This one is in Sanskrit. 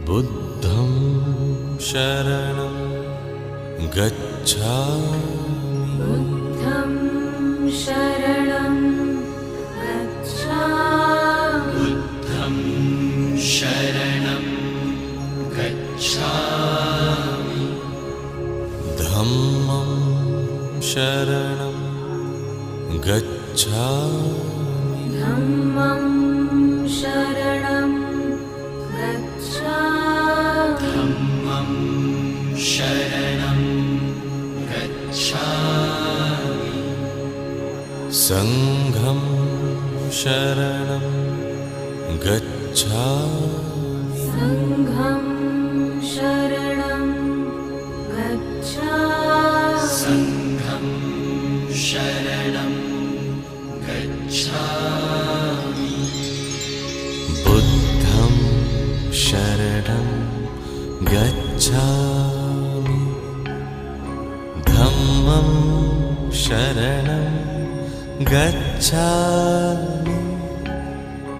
बुद्धं शरणं गच्छामि बुद्धं शरणं गच्छामि बुद्धं शरणं गच्छामि धम्मं शरणं गच्छामि धम्मं शरणं गच्छामि धम्मं शरणं गच्छामि संघं शरणं गच्छामि संघं शरणं गच्छामि संघं शरणं गच्छामि बुद्धं शरणं गच्छामि धम्मं शरणं गच्छामि